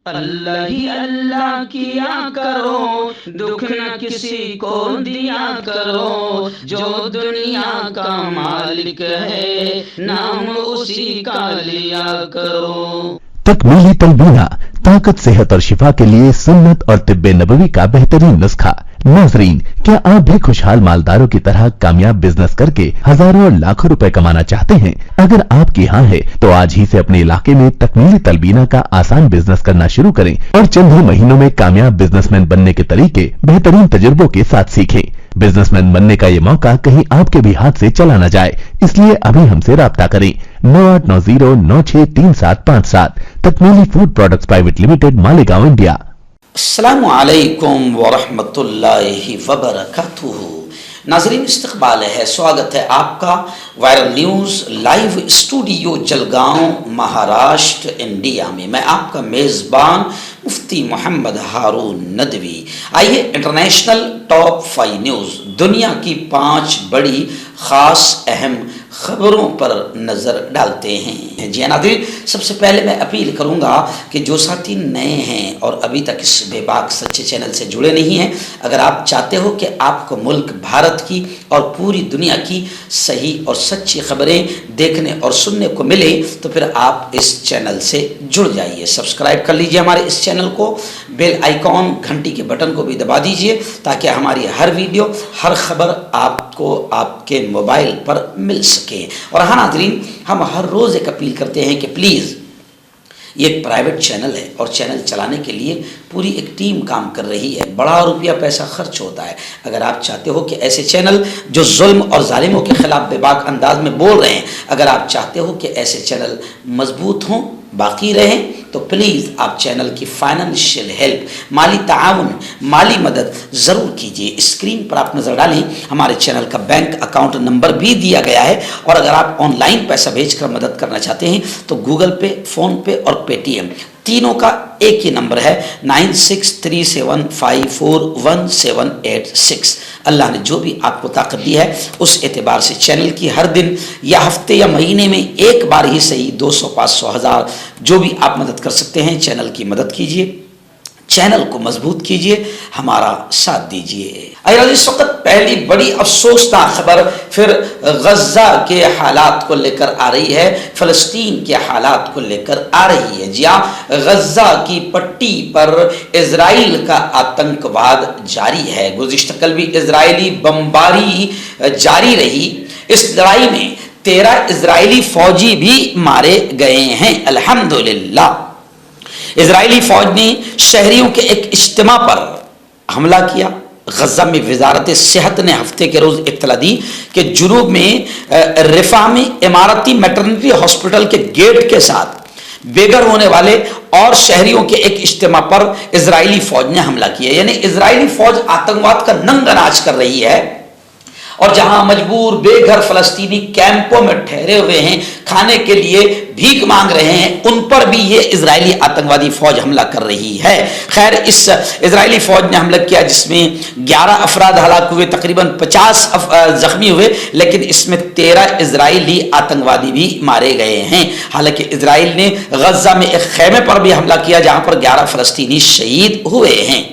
اللہ ہی اللہ کیا کرو، دکھ نہ کسی کو دیا کرو، جو دنیا کا مالک ہے نام اسی کا لیا کرو۔ تکمیلی تلبینہ، طاقت، صحت اور شفا کے لیے سنت اور طب نبوی کا بہترین نسخہ۔ ناظرین، کیا آپ بھی خوشحال مالداروں کی طرح کامیاب بزنس کر کے ہزاروں اور لاکھوں روپے کمانا چاہتے ہیں؟ اگر آپ کی ہاں ہے تو آج ہی سے اپنے علاقے میں تکمیلی تلبینہ کا آسان بزنس کرنا شروع کریں اور چند ہی مہینوں میں کامیاب بزنس مین بننے کے طریقے بہترین تجربوں کے ساتھ سیکھیں۔ بزنس مین بننے کا یہ موقع کہیں آپ کے بھی ہاتھ سے چلا نہ جائے، اس لیے ابھی ہم سے رابطہ کریں۔ 9890963757 Takmeeli food products private limited, Malegaon, India. السلام علیکم ورحمۃ اللہ وبرکاتہ۔ ناظرین، استقبال ہے، سواگت ہے آپ کا viral news live studio Jalgaon, Maharashtra, India میں۔ میں آپ کا میزبان مفتی محمد ہارون ندوی۔ آئیے انٹرنیشنل ٹاپ 5 نیوز، دنیا کی 5 بڑی خاص اہم خبروں پر نظر ڈالتے ہیں۔ جی ناظرین، سب سے پہلے میں اپیل کروں گا کہ جو ساتھی نئے ہیں اور ابھی تک اس بے باک سچے چینل سے جڑے نہیں ہیں، اگر آپ چاہتے ہو کہ آپ کو ملک بھارت کی اور پوری دنیا کی صحیح اور سچی خبریں دیکھنے اور سننے کو ملے تو پھر آپ اس چینل سے جڑ جائیے، سبسکرائب کر لیجئے ہمارے اس چینل کو، بیل آئیکن گھنٹی کے بٹن کو بھی دبا دیجئے تاکہ ہماری ہر ویڈیو، ہر خبر آپ کو آپ کے موبائل پر مل سکے۔ اور ہاں ناظرین، ہم ہر روز ایک اپیل کرتے ہیں کہ پلیز، یہ ایک پرائیویٹ چینل ہے اور چینل چلانے کے لیے پوری ایک ٹیم کام کر رہی ہے، بڑا روپیہ پیسہ خرچ ہوتا ہے۔ اگر آپ چاہتے ہو کہ ایسے چینل جو ظلم اور ظالموں کے خلاف بے باک انداز میں بول رہے ہیں، اگر آپ چاہتے ہو کہ ایسے چینل مضبوط ہوں، باقی رہیں، تو پلیز آپ چینل کی فائنینشیل ہیلپ، مالی تعاون، مالی مدد ضرور کیجیے۔ اسکرین پر آپ نظر ڈالیں، ہمارے چینل کا بینک اکاؤنٹ نمبر بھی دیا گیا ہے، اور اگر آپ آن لائن پیسہ بھیج کر مدد کرنا چاہتے ہیں تو گوگل پے، فون پے اور پے ٹی ایم تینوں کا ایک ہی نمبر ہے 9637541786۔ اللہ نے جو بھی آپ کو طاقت دی ہے اس اعتبار سے چینل کی ہر دن یا ہفتے یا مہینے میں ایک بار ہی صحیح 200، 500، 1000 جو بھی آپ مدد کر سکتے ہیں، چینل کی مدد کیجیے، چینل کو مضبوط کیجیے، ہمارا ساتھ دیجیے۔ اس وقت پہلی بڑی افسوسناک خبر پھر غزہ کے حالات کو لے کر آ رہی ہے، فلسطین کے حالات کو لے کر آ رہی ہے۔ جی ہاں، غزہ کی پٹی پر اسرائیل کا آتنکواد جاری ہے۔ گزشتہ کل بھی اسرائیلی بمباری جاری رہی۔ اس لڑائی میں 13 اسرائیلی فوجی بھی مارے گئے ہیں، الحمدللہ۔ اسرائیلی فوج نے شہریوں کے ایک اجتماع پر حملہ کیا۔ غزہ میں وزارت صحت نے ہفتے کے روز اطلاع دی کہ جنوب میں رفح میں اماراتی میٹرنٹی ہاسپٹل کے گیٹ کے ساتھ بے گھر ہونے والے اور شہریوں کے ایک اجتماع پر اسرائیلی فوج نے حملہ کیا۔ یعنی اسرائیلی فوج آتنکواد کا ننگا ناچ کر رہی ہے، اور جہاں مجبور بے گھر فلسطینی کیمپوں میں ٹھہرے ہوئے ہیں، کھانے کے لیے بھیک مانگ رہے ہیں، ان پر بھی یہ اسرائیلی آتنکوادی فوج حملہ کر رہی ہے۔ خیر، اس اسرائیلی فوج نے حملہ کیا جس میں 11 افراد ہلاک ہوئے، تقریباً 50 زخمی ہوئے، لیکن اس میں 13 اسرائیلی آتنکوادی بھی مارے گئے ہیں۔ حالانکہ اسرائیل نے غزہ میں ایک خیمے پر بھی حملہ کیا جہاں پر 11 فلسطینی شہید ہوئے ہیں۔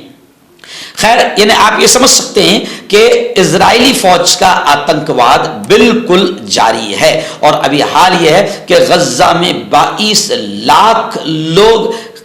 خیر، یعنی آپ یہ سمجھ سکتے ہیں کہ اسرائیلی فوج کا آتنکواد بالکل جاری ہے، اور ابھی حال یہ ہے کہ غزہ میں 22 لاکھ لوگ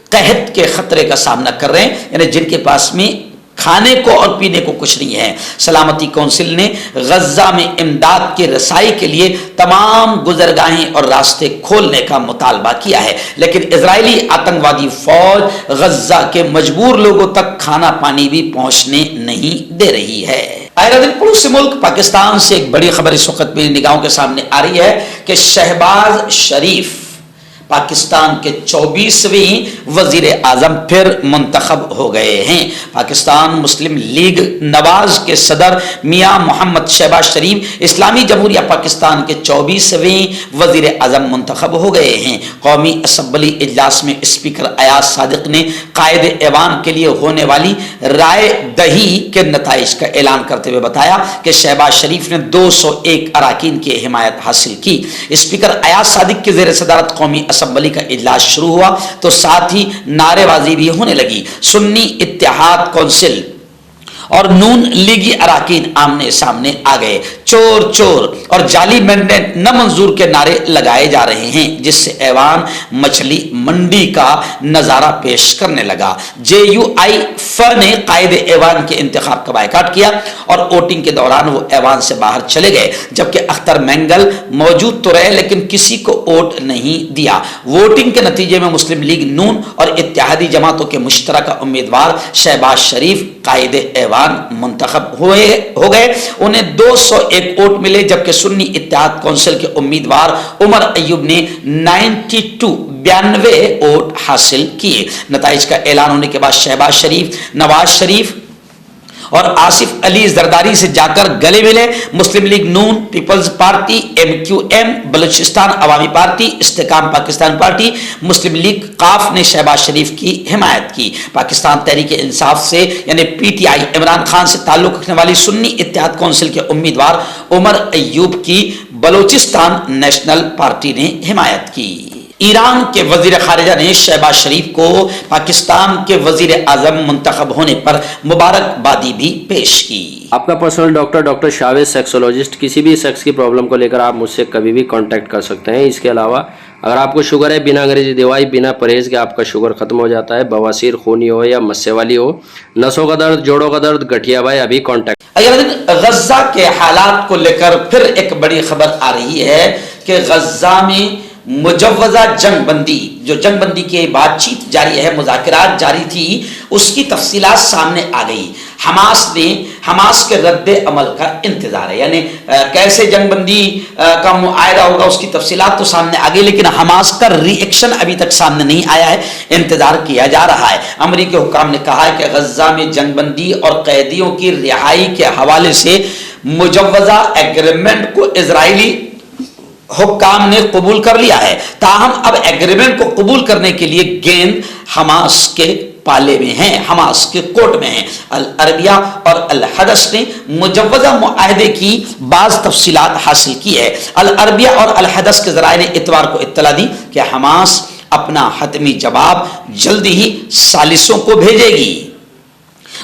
قحط کے خطرے کا سامنا کر رہے ہیں، یعنی جن کے پاس میں کھانے کو اور پینے کو کچھ نہیں ہے۔ سلامتی کونسل نے غزہ میں امداد کی رسائی کے لیے تمام گزرگاہیں اور راستے کھولنے کا مطالبہ کیا ہے، لیکن اسرائیلی آتنکوادی فوج غزہ کے مجبور لوگوں تک کھانا پانی بھی پہنچنے نہیں دے رہی ہے۔ پڑوسی ملک پاکستان سے ایک بڑی خبر اس وقت میری نگاہوں کے سامنے آ رہی ہے کہ شہباز شریف پاکستان کے 24ویں وزیر اعظم پھر منتخب ہو گئے ہیں۔ پاکستان مسلم لیگ نواز کے صدر میاں محمد شہباز شریف اسلامی جمہوریہ پاکستان کے 24ویں وزیر اعظم منتخب ہو گئے ہیں۔ قومی اسمبلی اجلاس میں اسپیکر ایاز صادق نے قائد ایوان کے لیے ہونے والی رائے دہی کے نتائج کا اعلان کرتے ہوئے بتایا کہ شہباز شریف نے 201 اراکین کی حمایت حاصل کی۔ اسپیکر ایاز صادق کی زیر صدارت قومی اسمبلی کا اجلاس شروع ہوا تو ساتھ ہی نعرے بازی بھی ہونے لگی. سنی اتحاد کونسل اور نون لیگی اراکین آمنے سامنے آ گئے. چور چور اور جعلی مینڈیٹ نہ منظور کے نعرے لگائے جا رہے ہیں، جس سے ایوان مچھلی منڈی کا نظارہ پیش کرنے لگا. JUIF نے قائد ایوان کے انتخاب کا بائیکاٹ کیا اور ووٹنگ کے دوران وہ ایوان سے باہر چلے گئے، جبکہ اختر مینگل موجود تو رہے لیکن کسی کو ووٹ نہیں دیا. ووٹنگ کے نتیجے میں مسلم لیگ نون اور اتحادی جماعتوں کے مشترکہ امیدوار شہباز شریف قائد ایوان منتخب ہو گئے. انہیں 201 ووٹ ملے، جبکہ سنی اتحاد کونسل کے امیدوار عمر ایوب نے 92 ووٹ حاصل کیے. نتائج کا اعلان ہونے کے بعد شہباز شریف، نواز شریف اور آصف علی زرداری سے جا کر گلے ملے. مسلم لیگ نون، پیپلز پارٹی، MQM، بلوچستان عوامی پارٹی، استحکام پاکستان پارٹی، مسلم لیگ قاف نے شہباز شریف کی حمایت کی. پاکستان تحریک انصاف سے یعنی PTI عمران خان سے تعلق رکھنے والی سنی اتحاد کونسل کے امیدوار عمر ایوب کی بلوچستان نیشنل پارٹی نے حمایت کی. ایران کے وزیر خارجہ نے شہباز شریف کو پاکستان کے وزیر اعظم منتخب ہونے پر مبارکبادی بھی پیش کی. آپ کا پرسنل ڈاکٹر شاوز سیکسولوجسٹ. کسی بھی سیکس کی پرابلم کو لے کر آپ مجھ سے کبھی بھی کانٹیکٹ کر سکتے ہیں. اس کے علاوہ اگر آپ کو شوگر ہے، بنا انگریزی دوائی، بنا پرہیز کے آپ کا شوگر ختم ہو جاتا ہے، بواسیر خونی ہو یا مسے والی ہو، نسوں کا درد، جوڑوں کا درد، گٹھیا بھائی، ابھی کانٹیکٹ. غزہ کے حالات کو لے کر پھر ایک بڑی خبر آ رہی ہے کہ غزہ میں مجوزہ جنگ بندی، جو جنگ بندی کی بات چیت جاری ہے، مذاکرات جاری تھی، اس کی تفصیلات سامنے آ گئی. حماس کے رد عمل کا انتظار ہے، یعنی کیسے جنگ بندی کا معاہدہ ہوگا اس کی تفصیلات تو سامنے آ گئی، لیکن حماس کا ری ایکشن ابھی تک سامنے نہیں آیا ہے. انتظار کیا جا رہا ہے. امریکی حکام نے کہا ہے کہ غزہ میں جنگ بندی اور قیدیوں کی رہائی کے حوالے سے مجوزہ ایگریمنٹ کو اسرائیلی حکام نے قبول کر لیا ہے. تاہم اب ایگریمنٹ کو قبول کرنے کے لیے گیند حماس کے پالے میں ہیں، حماس کے کورٹ میں ہیں. العربیہ اور الحدث نے مجوزہ معاہدے کی بعض تفصیلات حاصل کی ہے. العربیہ اور الحدث کے ذرائع نے اتوار کو اطلاع دی کہ حماس اپنا حتمی جواب جلد ہی ثالثوں کو بھیجے گی.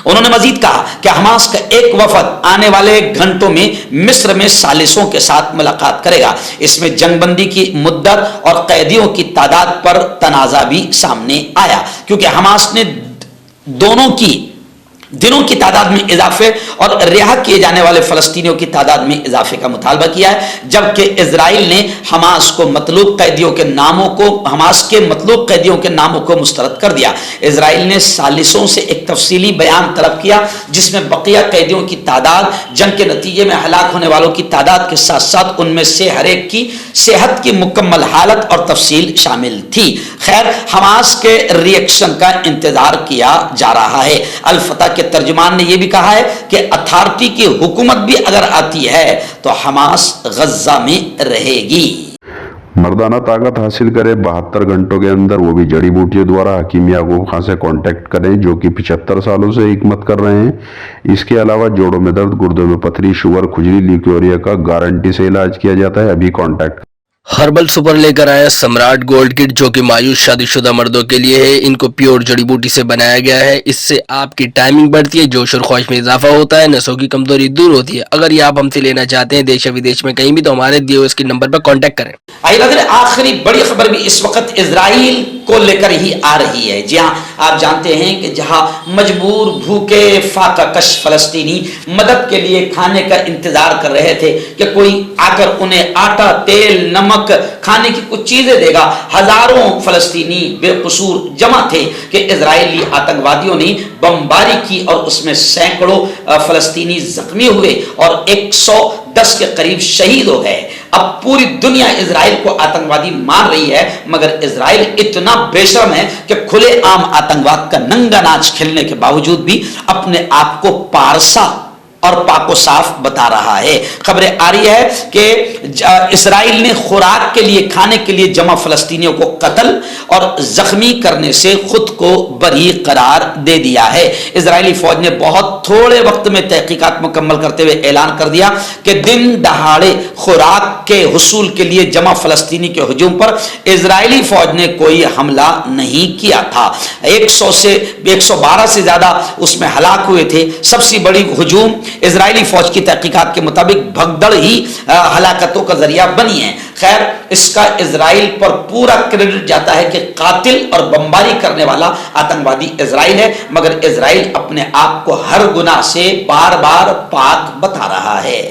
انہوں نے مزید کہا کہ حماس کا ایک وفد آنے والے گھنٹوں میں مصر میں ثالثوں کے ساتھ ملاقات کرے گا. اس میں جنگ بندی کی مدت اور قیدیوں کی تعداد پر تنازع بھی سامنے آیا، کیونکہ حماس نے دونوں کی دنوں کی تعداد میں اضافے اور رہا کیے جانے والے فلسطینیوں کی تعداد میں اضافے کا مطالبہ کیا ہے، جبکہ اسرائیل نے حماس کے مطلوب قیدیوں کے ناموں کو مسترد کر دیا. اسرائیل نے ثالثوں سے ایک تفصیلی بیان طلب کیا جس میں بقیہ قیدیوں کی تعداد، جنگ کے نتیجے میں ہلاک ہونے والوں کی تعداد کے ساتھ ساتھ ان میں سے ہر ایک کی صحت کی مکمل حالت اور تفصیل شامل تھی. خیر، حماس کے ری ایکشن کا انتظار کیا جا رہا ہے. الفتح کے ترجمان نے یہ بھی کہا ہے کہ اتھارٹی کی حکومت بھی اگر آتی ہے تو حماس غزہ میں رہے گی. مردانہ طاقت حاصل کرے 72 گھنٹوں کے اندر، وہ بھی جڑی بوٹیوں دوارا. حکیم یعقوب خان سے کانٹیکٹ کریں جو کہ 75 سالوں سے حکمت کر رہے ہیں. اس کے علاوہ جوڑوں میں درد، گردوں میں پتھری، شوگر، کھجلی، لیکوریا کا گارنٹی سے علاج کیا جاتا ہے. ابھی کانٹیکٹ. ہربل سپر لے کر آیا سمراٹ گولڈ کٹ، جو کہ مایوس شادی شدہ مردوں کے لیے ہے. ان کو پیور جڑی بوٹی سے بنایا گیا ہے. اس سے آپ کی ٹائمنگ بڑھتی ہے، جوش اور خواہش میں اضافہ ہوتا ہے، نسوں کی کمزوری دور ہوتی ہے. اگر یہ آپ ہم سے لینا چاہتے ہیں دیش و ودیش میں کہیں بھی، تو ہمارے دیے ہوئے اس کے نمبر پر کانٹیکٹ کریں. آخری بڑی خبر بھی اس وقت اسرائیل کو لے کر ہی آ رہی ہے. جی ہاں، آپ جانتے ہیں کہ جہاں مجبور بھوکے فاقہ کش فلسطینی مدد کے لیے کھانے کا انتظار کر رہے تھے کہ کوئی آ کر انہیں آٹا، تیل، نمک، کھانے کی کچھ چیزیں دے گا، ہزاروں فلسطینی بے قصور جمع تھے کہ اسرائیلی آتنکوادیوں نے بمباری کی اور اس میں سینکڑوں فلسطینی زخمی ہوئے اور 110 کے قریب شہید ہو گئے. اب پوری دنیا اسرائیل کو آتنکوادی مان رہی ہے، مگر اسرائیل اتنا بے شرم ہے کہ کھلے عام آتنکواد کا ننگا ناچ کھیلنے کے باوجود بھی اپنے آپ کو پارسا اور پاک و صاف بتا رہا ہے۔ خبریں آ رہی ہے کہ اسرائیل نے خوراک کے لیے کھانے کے لیے جمع فلسطینیوں کو قتل اور زخمی کرنے سے خود کو بری قرار دے دیا ہے۔ اسرائیلی فوج نے بہت تھوڑے وقت میں تحقیقات مکمل کرتے ہوئے اعلان کر دیا کہ دن دہاڑے خوراک کے حصول کے لیے جمع فلسطینی کے ہجوم پر اسرائیلی فوج نے کوئی حملہ نہیں کیا تھا۔ 112 سے زیادہ اس میں ہلاک ہوئے تھے۔ سب سے بڑی ہجوم اسرائیلی فوج کی تحقیقات کے مطابق بھگدڑ ہی ہلاکتوں کا ذریعہ بنی ہے۔ خیر، اس کا اسرائیل پر پورا کریڈٹ جاتا ہے کہ قاتل اور بمباری کرنے والا آتنکوادی اسرائیل ہے، مگر اسرائیل اپنے آپ کو ہر گناہ سے بار بار پاک بتا رہا ہے۔